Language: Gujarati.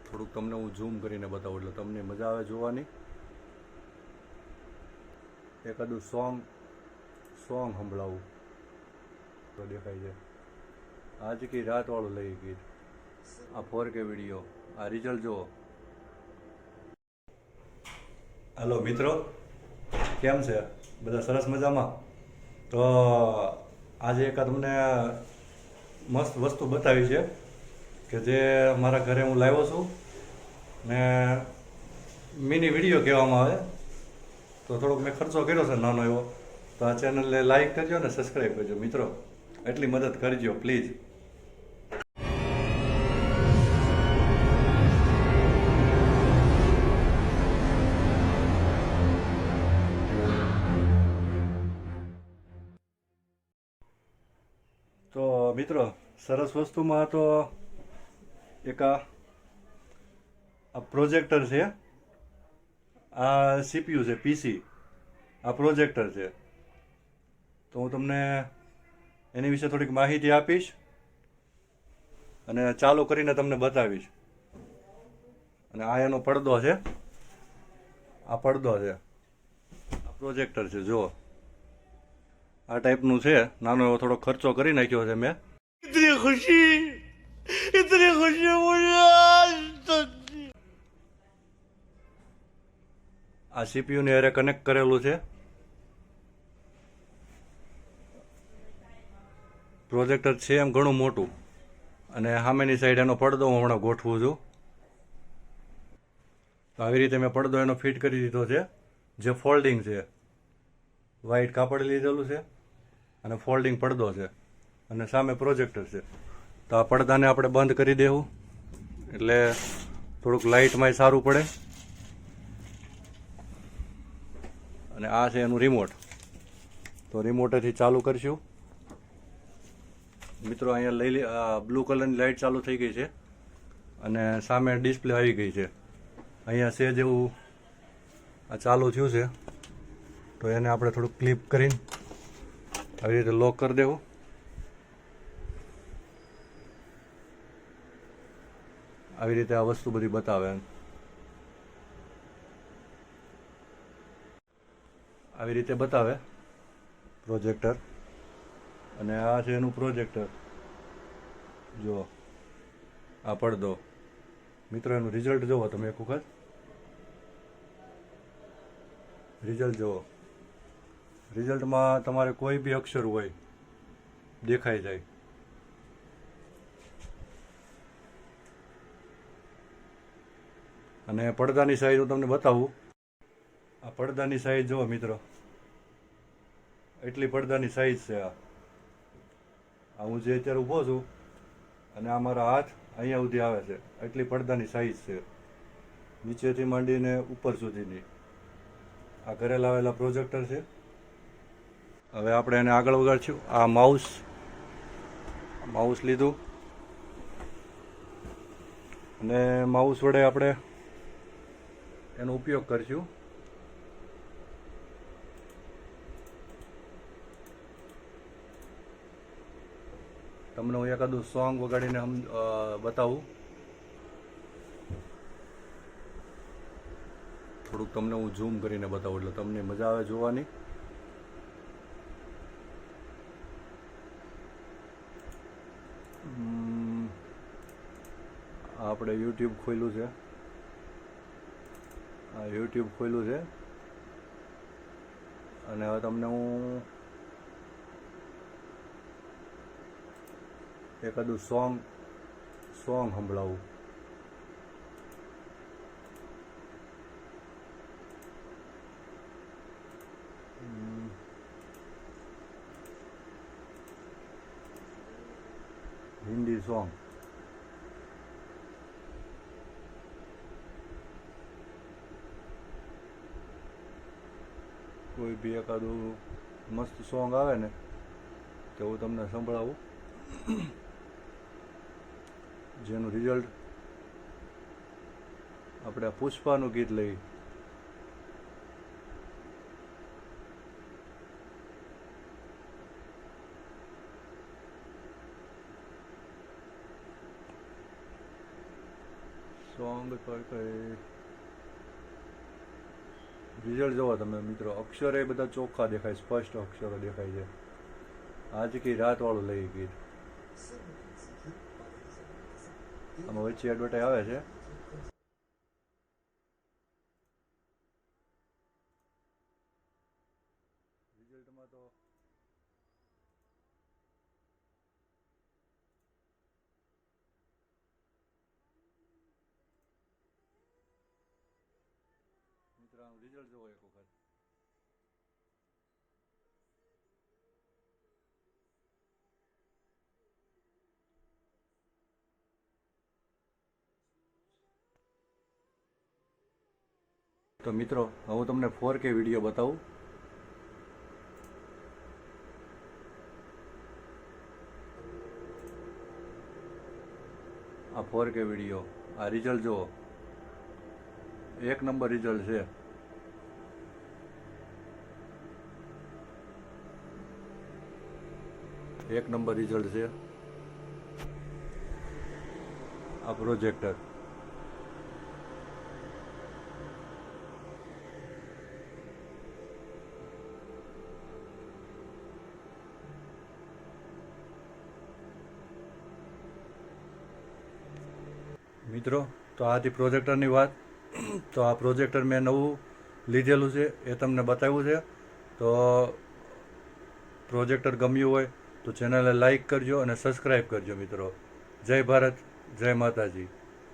થોડુંક તમને હું ઝૂમ કરીને બતાવું એટલે તમને મજા આવે જોવાની. એકાદું સોંગ સંભળાવું તો દેખાય છે. આજ કી રાત વાળું લઈ ગીત, આ 4K વિડીયો, આ રિઝલ્ટ જુઓ. હાલો મિત્રો, કેમ છે બધા? સરસ મજામાં? તો આજે એક તમને મસ્ત વસ્તુ બતાવી છે કે જે મારા ઘરે હું લાવ્યો છું ને મિની વિડીયો કહેવામાં આવે. તો થોડોક મેં ખર્ચો કર્યો છે નાનો એવો. તો આ ચેનલને લાઈક કરજો ને સબસ્ક્રાઈબ કરજો મિત્રો, એટલી મદદ કરજો પ્લીઝ. તો મિત્રો, સરસ વસ્તુમાં તો એક આ પ્રોજેક્ટર છે, આ સીપીયુ છે, પીસી, આ પ્રોજેક્ટર છે. તો હું તમને એની વિશે થોડીક માહિતી આપીશ અને ચાલુ કરીને તમને બતાવીશ. અને આ એનો પડદો છે, આ પડદો છે, આ પ્રોજેક્ટર છે. જુઓ, આ ટાઈપનું છે. નાનો એવો થોડો ખર્ચો કરી નાખ્યો છે મેં. ઇતની ખુશી આ સીપીયુ ને હારે કનેક્ટ કરેલું છે. પ્રોજેક્ટર છે એમ ઘણું મોટું, અને સામેની સાઈડ એનો પડદો હું હમણાં ગોઠવું છું. તો આવી રીતે મેં પડદો એનો ફિટ કરી દીધો છે, જે ફોલ્ડિંગ છે. વ્હાઈટ કાપડ લીધેલું છે અને ફોલ્ડિંગ પડદો છે, અને સામે પ્રોજેક્ટર છે. તો આ પડદાને આપણે બંધ કરી દેવું એટલે થોડુંક લાઇટમાંય સારું પડે. અને આ છે એનું રિમોટ. તો રિમોટેથી ચાલુ કરશું મિત્રો. અહીંયા બ્લુ કલરની લાઇટ ચાલુ થઈ ગઈ છે અને સામે ડિસ્પ્લે આવી ગઈ છે. અહીંયા છે જેવું આ ચાલુ થયું છે. તો એને આપણે થોડુંક ક્લિપ કરીને આવી રીતે લોક કરી દેવું. આવી રીતે આ વસ્તુ બધી બતાવે. આવી રીતે બતાવે પ્રોજેક્ટર. અને આ છે એનું પ્રોજેક્ટર. જો આ પડદો. મિત્રો, એનું રિઝલ્ટ જુઓ તમે એક વખત. રિઝલ્ટ જુઓ. રિઝલ્ટમાં તમારે કોઈ બી અક્ષર હોય દેખાઈ જાય. અને પડદાની સાઈઝ હું તમને બતાવું. આ પડદાની સાઈઝ જુઓ મિત્રો, એટલી પડદાની સાઈઝ છે. આ હું જે અત્યારે ઊભો છું અને આ મારા હાથ અહીંયા સુધી આવે છે, એટલી પડદાની સાઈઝ છે, નીચેથી માંડીને ઉપર સુધીની. આ ઘરે લાવેલા પ્રોજેક્ટર છે. હવે આપણે એને આગળ વગાડશું. આ માઉસ લીધું અને માઉસ વડે આપણે એનો ઉપયોગ કરીશું. તમને હું એકાદું સોંગ વગાડીને બતાવું. થોડુંક તમને હું ઝૂમ કરીને બતાવું એટલે તમને મજા આવે જોવાની. આપણે યુટ્યુબ ખોલ્યું છે. આ યુટ્યુબ ખોલ્યું છે અને હવે તમને હું એકાદું સોંગ સંભળાવું. હિન્દી સોંગ. કોઈ બી એકાદું મસ્ત સોંગ આવે ને તો હું તમને સંભળાવું. જેનું રિઝલ્ટ આપણે પુષ્પાનું ગીત લઈ. સોંગ કઈ રિઝલ્ટ જોવો તમે મિત્રો, અક્ષર એ બધા ચોખ્ખા દેખાય, સ્પષ્ટ અક્ષરો દેખાય છે. આજ કી રાત વાળું લઈ ગીત. આમાં વચ્ચે એડવર્ટાઈઝ આવે છે. રિઝલ્ટમાં તો મિત્રો આમ રિઝલ્ટ જોવો એક વખત. તો મિત્રો હું તમને 4K વિડીયો બતાવું. આ 4K વિડીયો, આ રિઝલ્ટ જુઓ, એક નંબર રિઝલ્ટ છે. એક નંબર રિઝલ્ટ છે. આ પ્રોજેક્ટર મિત્રો, તો આ હતી પ્રોજેક્ટરની વાત. તો આ પ્રોજેક્ટર મેં નવું લીધેલું છે, એ તમને બતાવ્યું છે. તો પ્રોજેક્ટર ગમ્યું હોય તો ચેનલને લાઈક કરજો અને સબસ્ક્રાઈબ કરજો મિત્રો. જય ભારત, જય માતાજી.